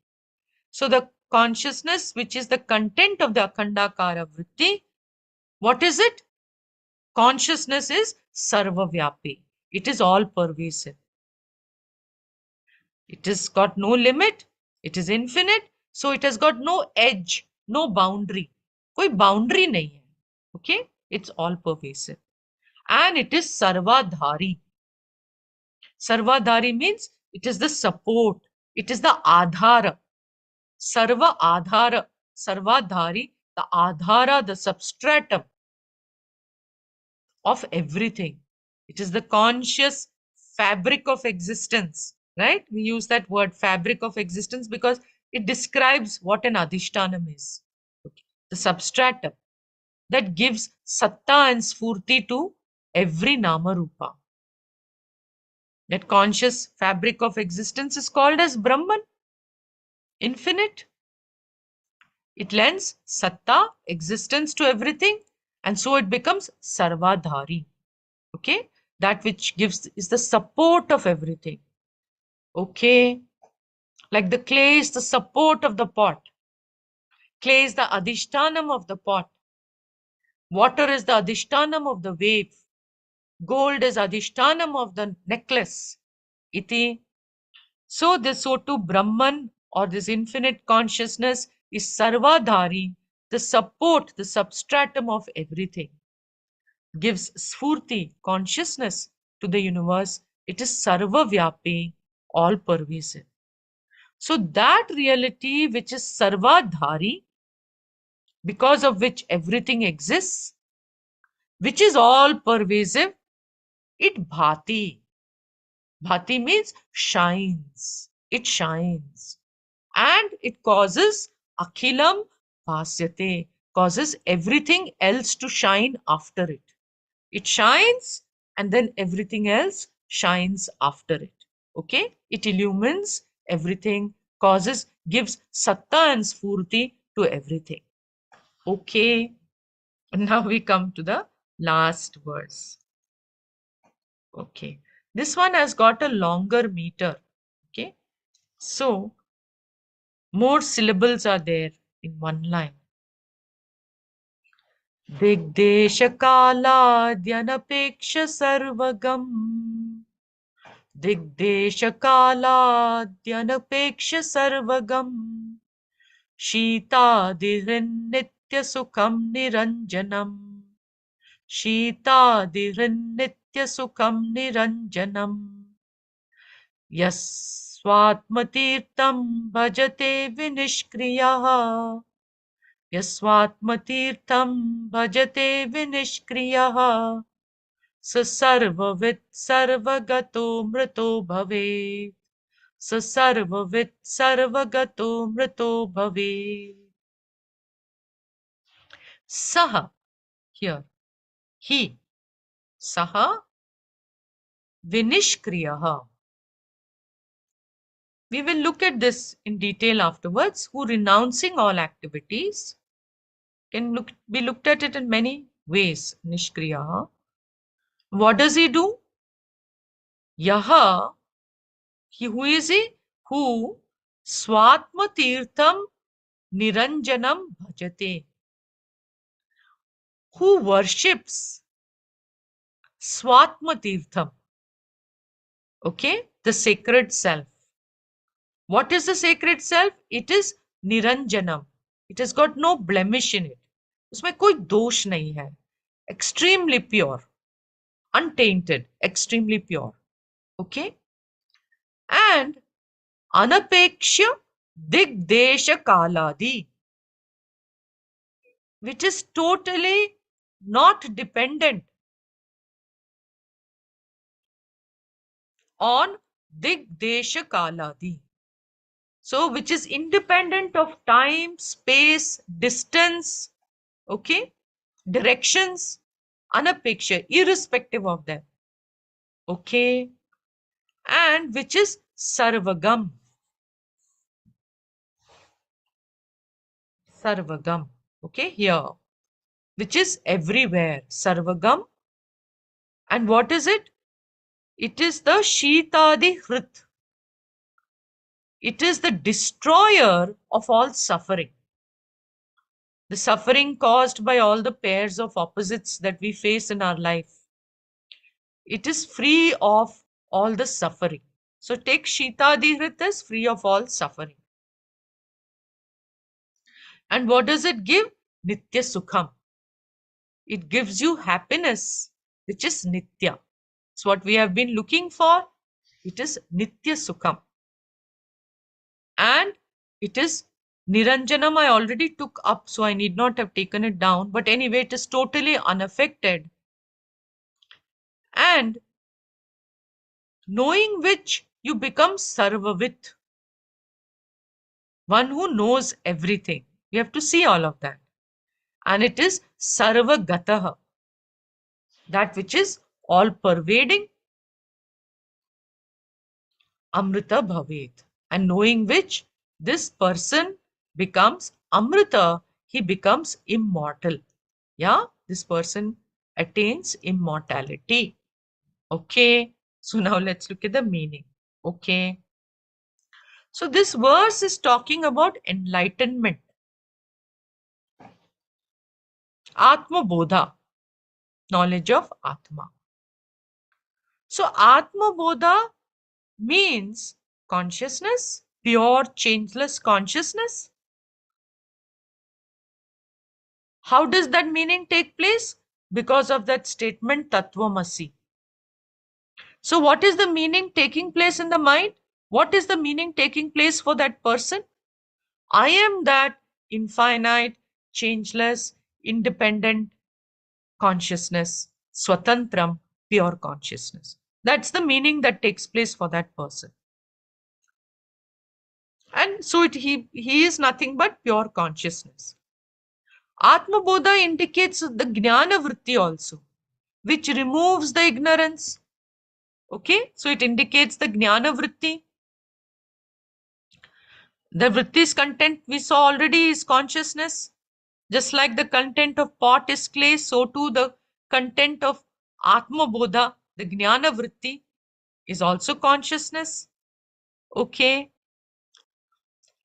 So the consciousness, which is the content of the Akhandakara Vritti, what is it? Consciousness is Sarvavyapi. It is all pervasive. It has got no limit. It is infinite. So it has got no edge, no boundary. कोई boundary नहीं है. Okay? It's all pervasive. And it is Sarvadhari. Sarvadhari means it is the support. It is the Adhara. Sarva Adhara. Sarvadhari, the Adhara, the substratum of everything. It is the conscious fabric of existence, right? We use that word fabric of existence because it describes what an adhishtanam is. Okay. The substratum that gives satta and sphurti to every nama rupa. That conscious fabric of existence is called as Brahman, infinite. It lends satta, existence to everything, and so it becomes sarvadhari. Okay, that which gives is the support of everything. Okay, like the clay is the support of the pot. Clay is the adhishtanam of the pot. Water is the adhishtanam of the wave. Gold is adhishtanam of the necklace. Iti. So too Brahman, or this infinite consciousness, is sarvadhari, the support, the substratum of everything. Gives sphurti, consciousness, to the universe. It is sarvavyapi, all pervasive. So that reality which is sarvadhari, because of which everything exists, which is all pervasive, it bhati. Bhati means shines. It shines. And it causes akhilam bhasyate, causes everything else to shine after it. It shines and then everything else shines after it. Okay? It illumines everything, causes, gives satta and sphurti to everything. Okay. Now we come to the last verse. Okay. This one has got a longer meter. Okay. So more syllables are there in one line. दिग्देशकालाद्यनपेक्ष सर्वगम् दिग्देशकालाद्यनपेक्ष सर्वगम् शीतादिहृन्नित्यसुखं निरञ्जनम् शीतादिहृन्नित्यसुखं निरञ्जनम् यस्वात्मतीर्थं भजते विनिष्क्रियः यस्वात्मतीर्थं भजते विनिष्क्रियः स सर्ववित् सर्वगतो मृतो भवेत् स सर्ववित् सर्वगतो मृतो भवेत्. Saha, here, he, saha, vinishkriyaha. We will look at this in detail afterwards. Who, renouncing all activities, can be looked at it in many ways. Nishkriyaha. What does he do? Yaha, who is he? Who swatma tirtham niranjanam bhajate. Who worships swatma tirtham. Okay, the sacred self. What is the sacred self? It is niranjanam. It has got no blemish in it. उसमें कोई दोष नहीं है. Extremely pure, untainted, extremely pure. Okay, and anapeksha digdesha kaladi, which is totally not dependent on digdesha kaladi. So, which is independent of time, space, distance, okay, directions, anapeksha, irrespective of them. Okay, and which is sarvagam. Sarvagam. Okay, here, which is everywhere. Sarvagam. And what is it? It is the Shitadi Hrit. It is the destroyer of all suffering. The suffering caused by all the pairs of opposites that we face in our life. It is free of all the suffering. So take Shitadi Hrit as free of all suffering. And what does it give? Nitya Sukham. It gives you happiness, which is Nitya. It's what we have been looking for. It is Nitya Sukham. And it is Niranjanam. I already took up, so I need not have taken it down. But anyway, it is totally unaffected. And knowing which you become Sarvavit, one who knows everything. You have to see all of that. And it is Sarvagataha, that which is all pervading, Amrita Bhavet. And knowing which this person becomes Amrita, he becomes immortal. Yeah, this person attains immortality. Okay, so now let's look at the meaning. Okay, so this verse is talking about enlightenment. ATMABODHA, knowledge of Atma. So ATMABODHA means consciousness, pure, changeless consciousness. How does that meaning take place? Because of that statement Tattvamasi. So what is the meaning taking place in the mind? What is the meaning taking place for that person? I am that infinite, changeless, independent consciousness, Swatantram, pure consciousness. That's the meaning that takes place for that person. And so he is nothing but pure consciousness. Atmabodha indicates the Jnana Vritti also, which removes the ignorance. Okay, so it indicates the Jnana Vritti. The Vritti's content we saw already is consciousness. Just like the content of pot is clay, so too the content of Atmabodha, the Jnana Vritti, is also consciousness. Okay,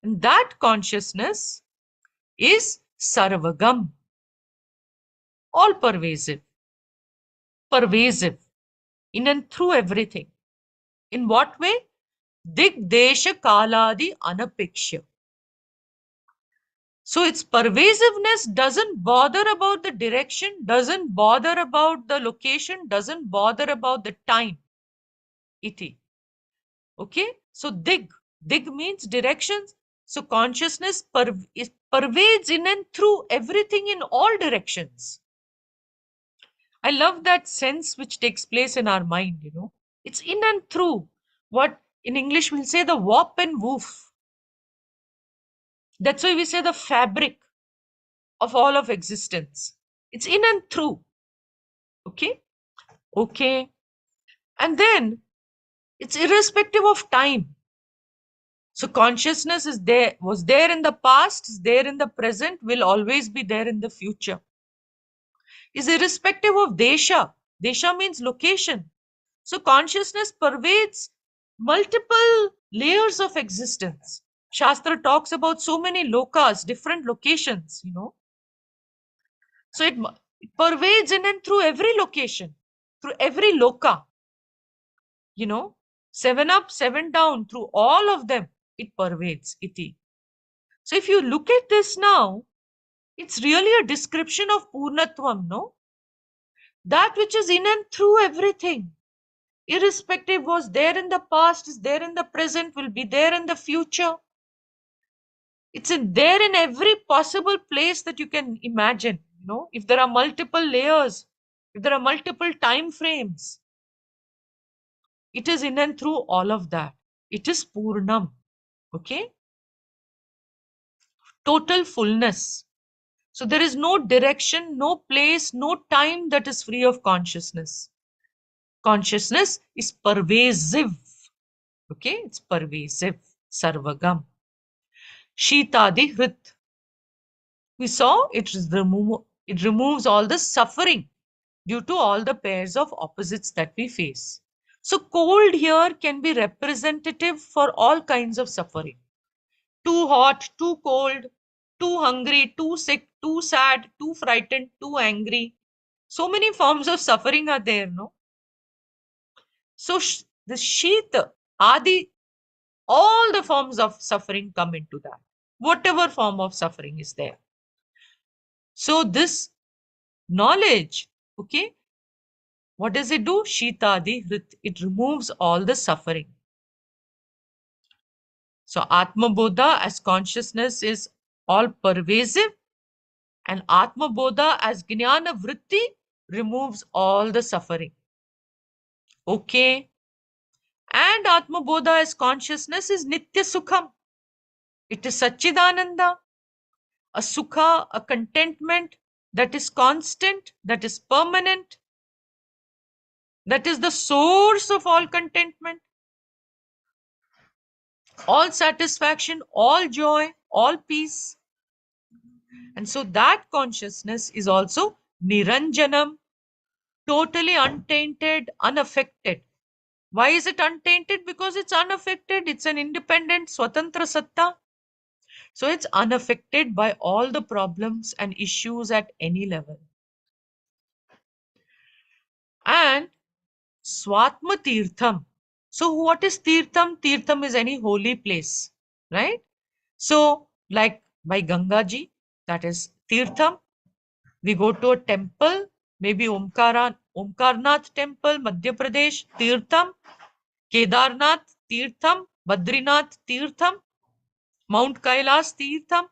and that consciousness is Sarvagam, all pervasive, pervasive, in and through everything. In what way? Dig Desha Kaladi Anapeksha. So its pervasiveness doesn't bother about the direction, doesn't bother about the location, doesn't bother about the time. Iti. Okay, so dig means directions. So consciousness pervades in and through everything in all directions. I love that sense which takes place in our mind, you know. It's in and through. What in English we'll say the warp and woof. That's why we say the fabric of all of existence. It's in and through. Okay? Okay. And then it's irrespective of time. So consciousness is there, was there in the past, is there in the present, will always be there in the future. Is irrespective of desha. Desha means location. So consciousness pervades multiple layers of existence. Shastra talks about so many lokas, different locations, you know. So it pervades in and through every location, through every loka, you know, 7 up, 7 down, through all of them, it pervades, iti. So if you look at this now, it's really a description of Purnatvam, no? That which is in and through everything, irrespective was there in the past, is there in the present, will be there in the future. It's there in every possible place that you can imagine, you know, if there are multiple layers, if there are multiple time frames, it is in and through all of that. It is Purnam. Okay? Total fullness. So there is no direction, no place, no time that is free of consciousness. Consciousness is pervasive. Okay? It's pervasive. Sarvagam. Shitadi Hrit. We saw it removes all the suffering due to all the pairs of opposites that we face. So cold here can be representative for all kinds of suffering. Too hot, too cold, too hungry, too sick, too sad, too frightened, too angry. So many forms of suffering are there, no? So the Shita, Adi, all the forms of suffering come into that. Whatever form of suffering is there. So this knowledge, okay, what does it do? Shitadi, it removes all the suffering. So Atmabodha as consciousness is all pervasive, and Atmabodha as Jnana Vritti removes all the suffering. Okay. And Atmabodha as consciousness is Nitya Sukham. It is Satchidananda, a Sukha, a contentment that is constant, that is permanent, that is the source of all contentment, all satisfaction, all joy, all peace. And so that consciousness is also Niranjanam, totally untainted, unaffected. Why is it untainted? Because it's unaffected. It's an independent Swatantra Satta. So it's unaffected by all the problems and issues at any level. And Swatma Tirtham. So what is Tirtham? Tirtham is any holy place, right? So like by Gangaji, that is Tirtham. We go to a temple, maybe Omkarnath temple, Madhya Pradesh, Tirtham, Kedarnath, Tirtham, Badrinath, Tirtham, Mount Kailas, Tirtham.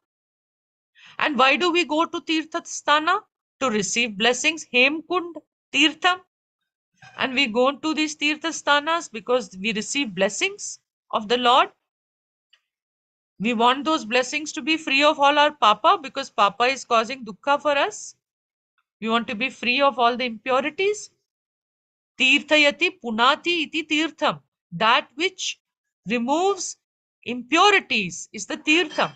And why do we go to Tirthasthana? To receive blessings, Hemkund, Tirtham. And we go to these Tirthasthanas because we receive blessings of the Lord. We want those blessings to be free of all our papa because papa is causing dukkha for us. We want to be free of all the impurities. Tirthayati punati iti tirtham. That which removes impurities is the tirtham.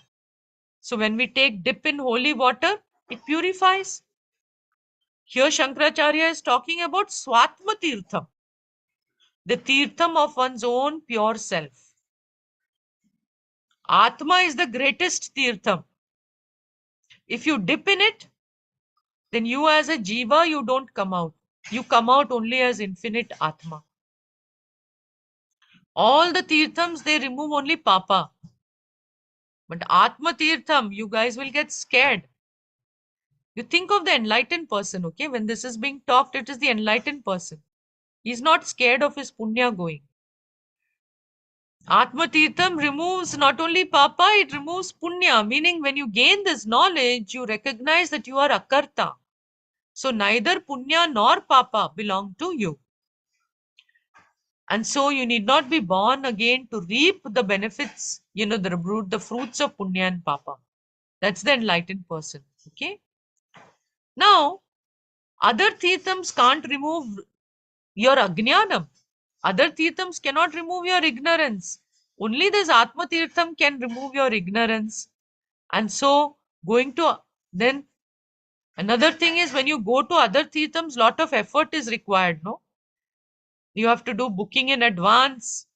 So when we take dip in holy water, it purifies. Here Shankaracharya is talking about Swatma Tirtham, the Tirtham of one's own pure self. Atma is the greatest Tirtham. If you dip in it, then you as a Jiva, you don't come out. You come out only as infinite Atma. All the Tirthams, they remove only Papa. But Atma Tirtham, you guys will get scared. You think of the enlightened person, okay? When this is being talked, it is the enlightened person. He's not scared of his punya going. Atma Tirtham removes not only Papa, it removes punya, meaning when you gain this knowledge, you recognize that you are akarta. So neither punya nor Papa belong to you. And so you need not be born again to reap the benefits, the fruits of punya and Papa. That's the enlightened person, okay? Now, other tirthams can't remove your ajnanam. Other tirthams cannot remove your ignorance. Only this Atma Tirtham can remove your ignorance. And so, then another thing is when you go to other tirthams, lot of effort is required, no? You have to do booking in advance.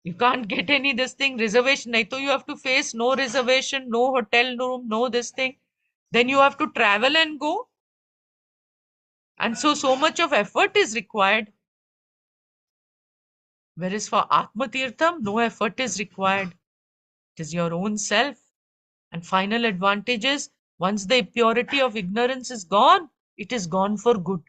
You can't get any this thing reservation. Naito you have to face no reservation, no hotel room, no this thing. Then you have to travel and go. And so much of effort is required. Whereas for Atma Tirtham, no effort is required. It is your own self. And final advantage is, once the impurity of ignorance is gone, it is gone for good.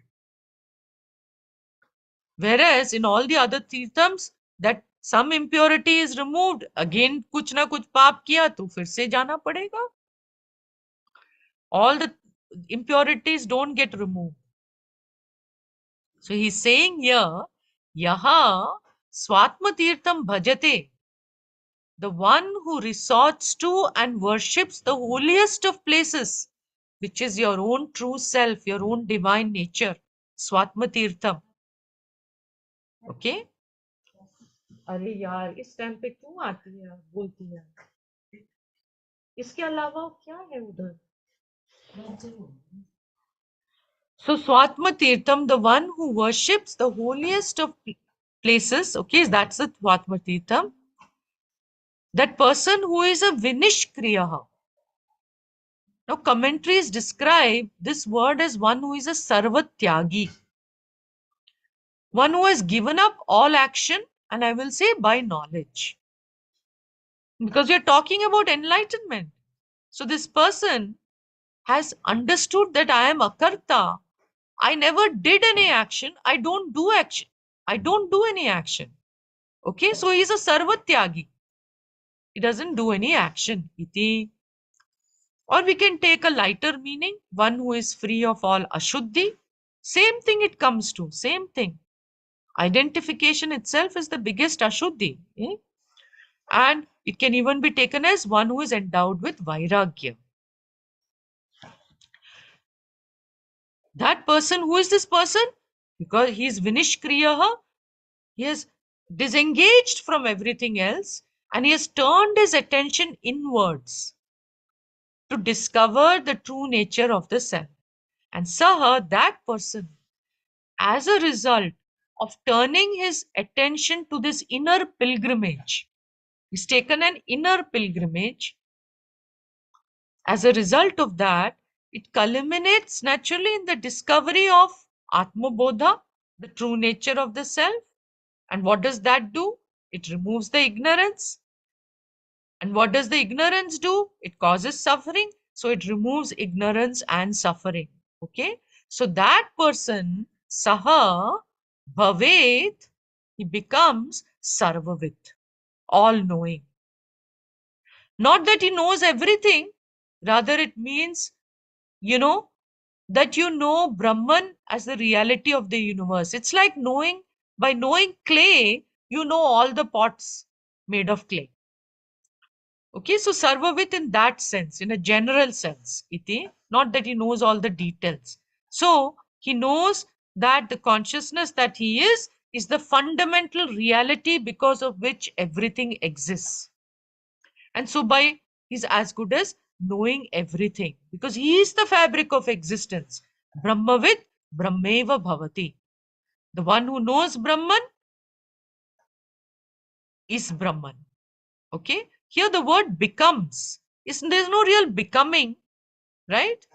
Whereas in all the other Tirthams, that some impurity is removed, again kuch na kuch paap kiya, to fir se jana padega. All the impurities don't get removed. So he's saying here, Yaha Swatma Tirtham Bhajate. The one who resorts to and worships the holiest of places, which is your own true self, your own divine nature, Swatma Tirtham. Okay? अरे यार इस time पे क्यों आती है बोलती है इसके अलावा क्या है उधर? So Swatma Tirtham, the one who worships the holiest of places, okay, that's the Swatma Tirtham. That person who is a Vinishkriyaha. Now commentaries describe this word as one who is a Sarvatyagi. One who has given up all action, and I will say by knowledge. Because we are talking about enlightenment. So this person has understood that I am akarta. I never did any action. I don't do action. I don't do any action. Okay, so he is a sarvatyagi. He doesn't do any action. Iti. Or we can take a lighter meaning, one who is free of all ashuddhi. Same thing it comes to, same thing. Identification itself is the biggest ashuddhi. Eh? And it can even be taken as one who is endowed with vairagya. That person, who is this person? Because he is vinishkriyaha, he has disengaged from everything else and he has turned his attention inwards to discover the true nature of the self. And Saha, that person, as a result of turning his attention to this inner pilgrimage, he's taken an inner pilgrimage. As a result of that, it culminates naturally in the discovery of ATMABODHA, the true nature of the self. And what does that do? It removes the ignorance. And what does the ignorance do? It causes suffering. So it removes ignorance and suffering. Okay. So that person, Saha Bhavet, he becomes Sarvavit, all knowing. Not that he knows everything, rather, it means, that you know Brahman as the reality of the universe. It's like by knowing clay, you know all the pots made of clay. Okay, so Sarvavit in that sense, in a general sense, iti, not that he knows all the details. So he knows that the consciousness that he is the fundamental reality because of which everything exists. And so by he's as good as knowing everything because he is the fabric of existence. Brahmavit Brahmeva Bhavati. The one who knows Brahman is Brahman. Okay. Here the word becomes. There's no real becoming, right?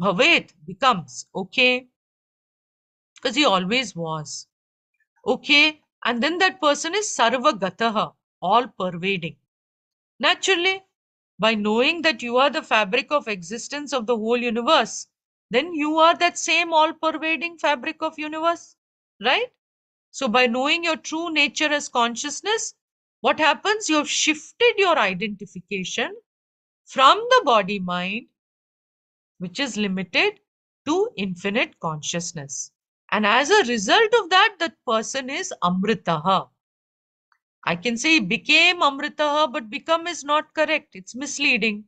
Bhavet becomes. Okay. Because he always was. Okay. And then that person is Sarvagataha, all pervading. Naturally, by knowing that you are the fabric of existence of the whole universe, then you are that same all-pervading fabric of universe, right? So by knowing your true nature as consciousness, what happens? You have shifted your identification from the body-mind, which is limited, to infinite consciousness. And as a result of that, that person is Amritaha. I can say became Amritaha, but become is not correct. It's misleading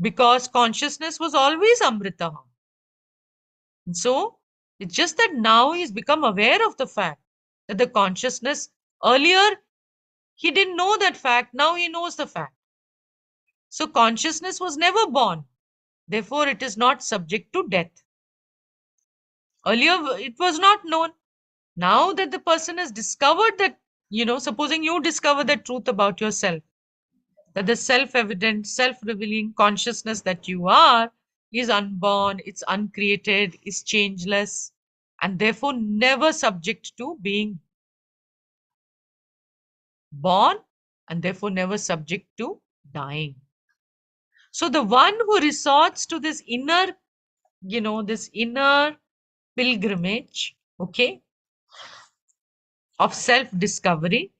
because consciousness was always Amritaha. So it's just that now he's become aware of the fact that the consciousness, earlier he didn't know that fact, now he knows the fact. So consciousness was never born, therefore it is not subject to death. Earlier it was not known. Now that the person has discovered that, supposing you discover the truth about yourself, that the self-evident, self-revealing consciousness that you are is unborn, it's uncreated, is changeless, and therefore never subject to being born, and therefore never subject to dying. So the one who resorts to this inner, this inner pilgrimage, okay, of self-discovery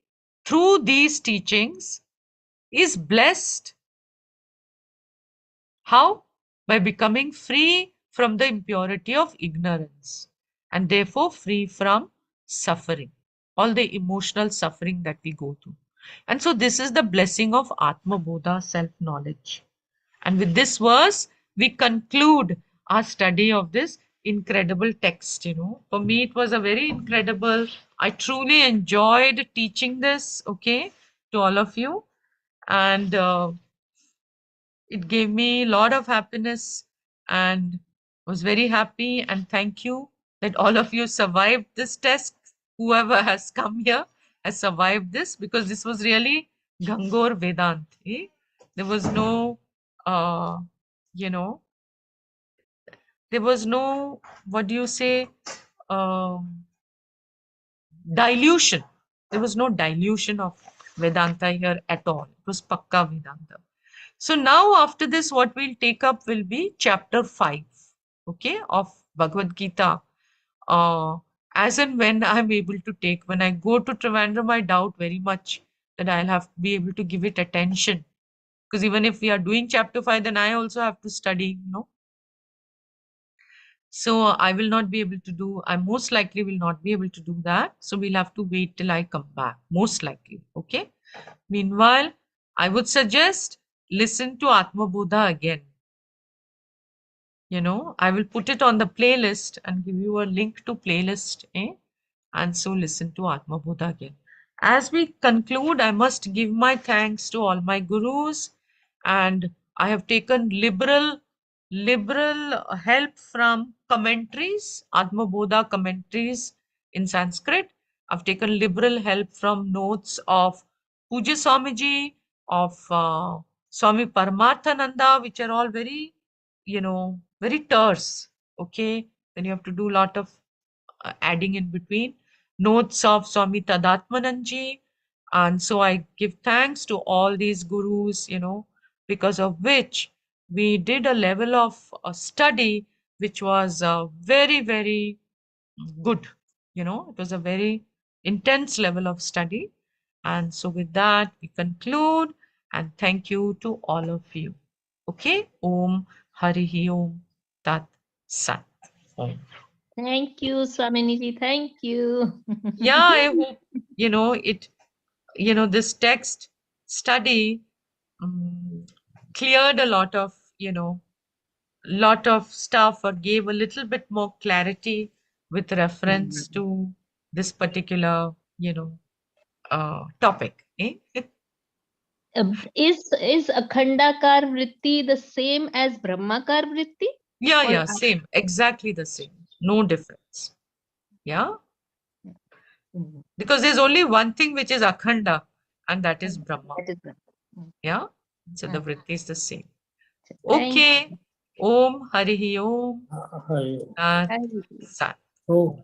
through these teachings is blessed. How? By becoming free from the impurity of ignorance and therefore free from suffering, all the emotional suffering that we go through. And so this is the blessing of Atmabodha, self-knowledge. And with this verse, we conclude our study of this incredible text. For me, it was a very incredible, I truly enjoyed teaching this, okay, to all of you. And It gave me a lot of happiness and was very happy, and thank you that all of you survived this test. Whoever has come here has survived this, because this was really Gangor Vedant. Eh? There was no, you know, there was no, what do you say, dilution. There was no dilution of Vedanta here at all. It was Pakka Vedanta. So now after this, what we'll take up will be chapter 5, okay, of Bhagavad Gita. As and when I'm able to take, when I go to Trivandrum, I doubt very much that I'll have to be able to give it attention. Because even if we are doing chapter 5, then I also have to study, you know. So I will not be able to do, I most likely will not be able to do that. So we'll have to wait till I come back, most likely. Okay. Meanwhile, I would suggest listen to ATMABODHA again. You know, I will put it on the playlist and give you a link to playlist. And so listen to ATMABODHA again. As we conclude, I must give my thanks to all my gurus, and I have taken liberal help from commentaries, ATMABODHA commentaries in Sanskrit. I've taken liberal help from notes of Puja Swamiji, of Swami Paramarthananda, which are all very, very terse. Okay, then you have to do a lot of adding in between. Notes of Swami Tadatmananji. And so I give thanks to all these gurus, because of which we did a level of study which was very, very good. It was a very intense level of study. And so with that, we conclude, and thank you to all of you. Okay? Om Harihi Om Tat Sat. Om. Thank you, Swaminiji. Thank you. Yeah, I hope, this text study cleared a lot of, lot of stuff, or gave a little bit more clarity with reference to this particular, topic. Eh? Is Akhandakar Vritti the same as Brahmakar Vritti? Yeah, same, exactly the same. No difference. Yeah. Because there's only one thing which is Akhanda, and that is Brahma. That is Brahma. Yeah. So the vritti is the same. Thank Okay. Om Harihi Om Hari. Tat Sat. Oh.